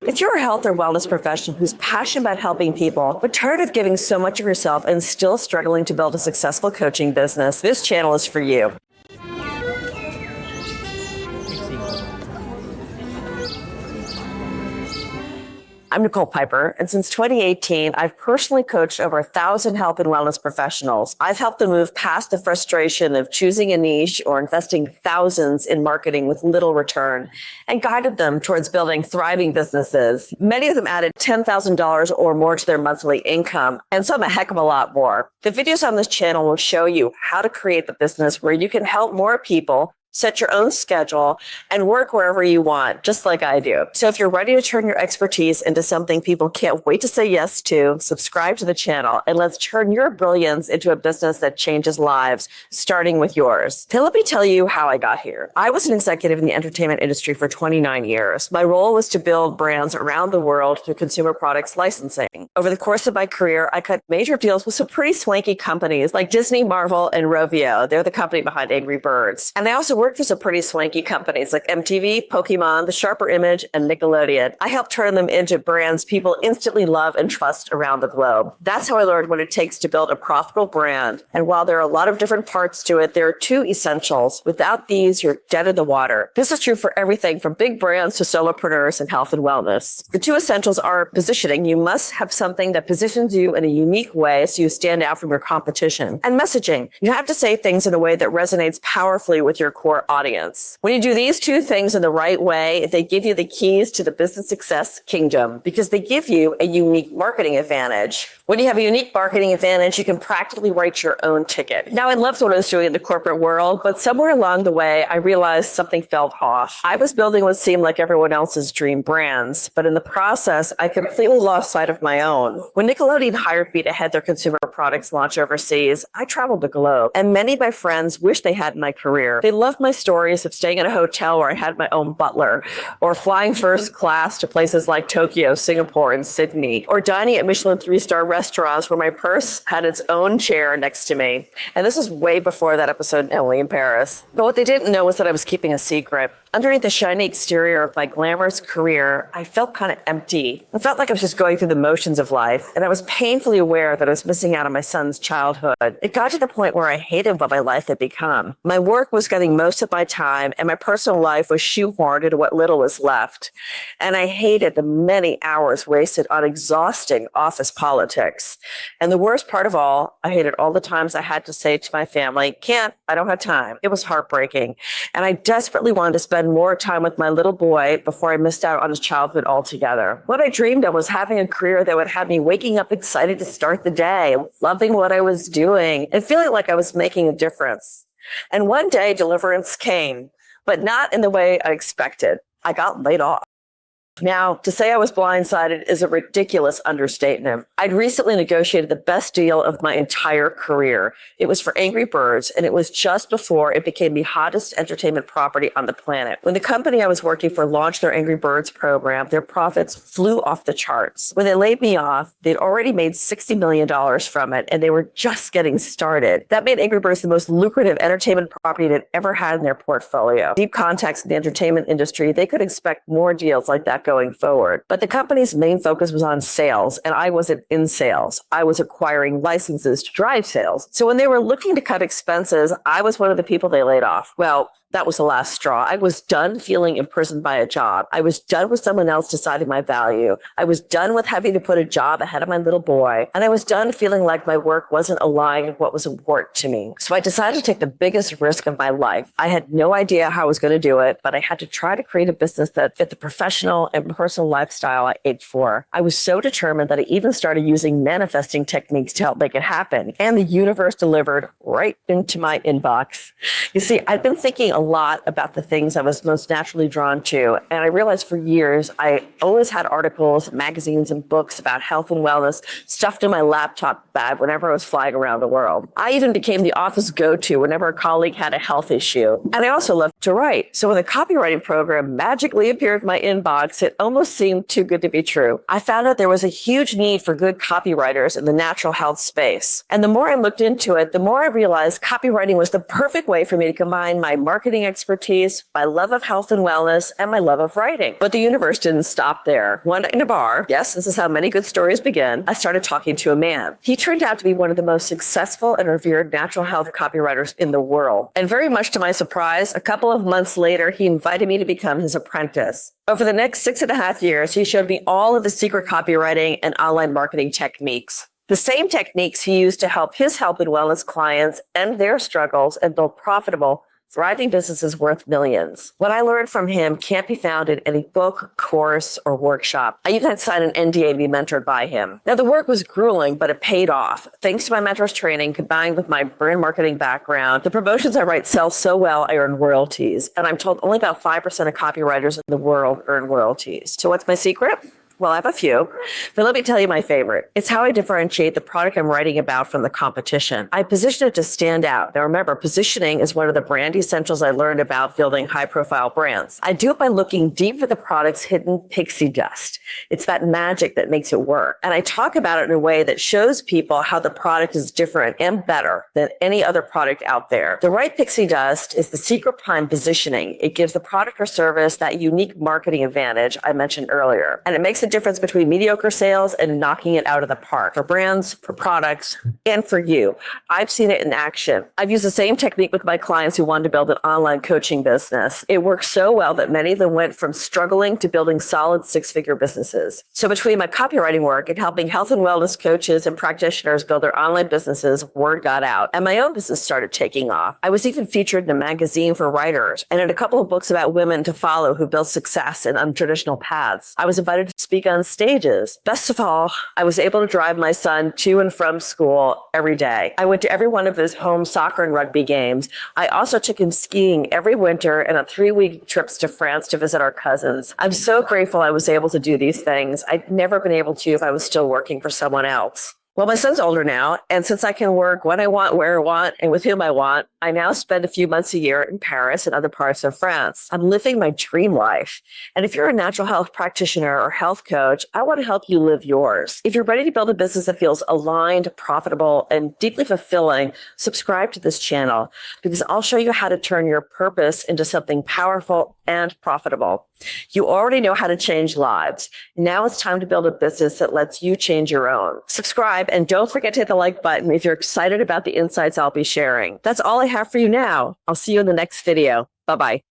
If you're a health or wellness professional who's passionate about helping people, but tired of giving so much of yourself and still struggling to build a successful coaching business, this channel is for you. I'm Nicole Piper, and since 2018, I've personally coached over 1,000 health and wellness professionals. I've helped them move past the frustration of choosing a niche or investing thousands in marketing with little return, and guided them towards building thriving businesses. Many of them added $10,000 or more to their monthly income, and some a heck of a lot more. The videos on this channel will show you how to create the business where you can help more people, set your own schedule, and work wherever you want, just like I do. So if you're ready to turn your expertise into something people can't wait to say yes to, subscribe to the channel, and let's turn your brilliance into a business that changes lives, starting with yours. Now let me tell you how I got here. I was an executive in the entertainment industry for 29 years. My role was to build brands around the world through consumer products licensing. Over the course of my career, I cut major deals with some pretty swanky companies like Disney, Marvel, and Rovio. They're the company behind Angry Birds. And I also worked for some pretty swanky companies like MTV, Pokémon, The Sharper Image, and Nickelodeon. I helped turn them into brands people instantly love and trust around the globe. That's how I learned what it takes to build a profitable brand. And while there are a lot of different parts to it, there are two essentials. Without these, you're dead in the water. This is true for everything from big brands to solopreneurs and health and wellness. The two essentials are positioning. You must have something that positions you in a unique way so you stand out from your competition. And messaging. You have to say things in a way that resonates powerfully with your core audience. When you do these two things in the right way, they give you the keys to the business success kingdom because they give you a unique marketing advantage. When you have a unique marketing advantage, you can practically write your own ticket. Now, I loved what I was doing in the corporate world, but somewhere along the way, I realized something felt off. I was building what seemed like everyone else's dream brands, but in the process, I completely lost sight of my own. When Nickelodeon hired me to head their consumer products launch overseas, I traveled the globe, and many of my friends wished they had my career. They loved my stories of staying in a hotel where I had my own butler, or flying first class to places like Tokyo, Singapore, and Sydney, or dining at Michelin 3-star restaurants where my purse had its own chair next to me. And this was way before that episode, Emily in Paris. But what they didn't know was that I was keeping a secret. Underneath the shiny exterior of my glamorous career, I felt kind of empty. I felt like I was just going through the motions of life, and I was painfully aware that I was missing out on my son's childhood. It got to the point where I hated what my life had become. My work was getting most of my time, and my personal life was shoehorned into what little was left. And I hated the many hours wasted on exhausting office politics. And the worst part of all, I hated all the times I had to say to my family, I don't have time. It was heartbreaking. And I desperately wanted to spend more time with my little boy before I missed out on his childhood altogether. What I dreamed of was having a career that would have me waking up excited to start the day, loving what I was doing, and feeling like I was making a difference. And one day, deliverance came, but not in the way I expected. I got laid off. Now, to say I was blindsided is a ridiculous understatement. I'd recently negotiated the best deal of my entire career. It was for Angry Birds, and it was just before it became the hottest entertainment property on the planet. When the company I was working for launched their Angry Birds program, their profits flew off the charts. When they laid me off, they'd already made $60 million from it, and they were just getting started. That made Angry Birds the most lucrative entertainment property they'd ever had in their portfolio. Deep contacts in the entertainment industry, they could expect more deals like that going forward. But the company's main focus was on sales, and I wasn't in sales. I was acquiring licenses to drive sales. So when they were looking to cut expenses, I was one of the people they laid off. Well, that was the last straw. I was done feeling imprisoned by a job. I was done with someone else deciding my value. I was done with having to put a job ahead of my little boy. And I was done feeling like my work wasn't aligned with what was important to me. So I decided to take the biggest risk of my life. I had no idea how I was going to do it, but I had to try to create a business that fit the professional and personal lifestyle I aimed for. I was so determined that I even started using manifesting techniques to help make it happen. And the universe delivered right into my inbox. You see, I've been thinking a lot about the things I was most naturally drawn to. And I realized for years, I always had articles, magazines, and books about health and wellness stuffed in my laptop bag whenever I was flying around the world. I even became the office go-to whenever a colleague had a health issue. And I also loved to write. So when the copywriting program magically appeared in my inbox, it almost seemed too good to be true. I found out there was a huge need for good copywriters in the natural health space. And the more I looked into it, the more I realized copywriting was the perfect way for me to combine my marketing expertise, my love of health and wellness, and my love of writing. But the universe didn't stop there. One night in a bar, yes, this is how many good stories begin, I started talking to a man. He turned out to be one of the most successful and revered natural health copywriters in the world. And very much to my surprise, a couple of months later, he invited me to become his apprentice. Over the next 6.5 years, he showed me all of the secret copywriting and online marketing techniques. The same techniques he used to help his health and wellness clients end their struggles and build profitable, thriving businesses worth millions. What I learned from him can't be found in any book, course, or workshop. I even had to sign an NDA to be mentored by him. Now, the work was grueling, but it paid off. Thanks to my mentor's training, combined with my brand marketing background, the promotions I write sell so well, I earn royalties. And I'm told only about 5% of copywriters in the world earn royalties. So what's my secret? Well, I have a few, but let me tell you my favorite. It's how I differentiate the product I'm writing about from the competition. I position it to stand out. Now remember, positioning is one of the brand essentials I learned about building high-profile brands. I do it by looking deep for the product's hidden pixie dust. It's that magic that makes it work. And I talk about it in a way that shows people how the product is different and better than any other product out there. The right pixie dust is the secret behind positioning. It gives the product or service that unique marketing advantage I mentioned earlier. And it makes the difference between mediocre sales and knocking it out of the park for brands, for products, and for you. I've seen it in action. I've used the same technique with my clients who wanted to build an online coaching business. It worked so well that many of them went from struggling to building solid six-figure businesses. So between my copywriting work and helping health and wellness coaches and practitioners build their online businesses, word got out, and my own business started taking off. I was even featured in a magazine for writers and in a couple of books about women to follow who build success in untraditional paths. I was invited to speak on stages. Best of all, I was able to drive my son to and from school every day. I went to every one of his home soccer and rugby games. I also took him skiing every winter and on 3-week trips to France to visit our cousins. I'm so grateful I was able to do these things. I'd never been able to if I was still working for someone else. Well, my son's older now, and since I can work when I want, where I want, and with whom I want, I now spend a few months a year in Paris and other parts of France. I'm living my dream life. And if you're a natural health practitioner or health coach, I want to help you live yours. If you're ready to build a business that feels aligned, profitable, and deeply fulfilling, subscribe to this channel because I'll show you how to turn your purpose into something powerful and profitable. You already know how to change lives. Now it's time to build a business that lets you change your own. Subscribe and don't forget to hit the like button if you're excited about the insights I'll be sharing. That's all I have for you now. I'll see you in the next video. Bye-bye.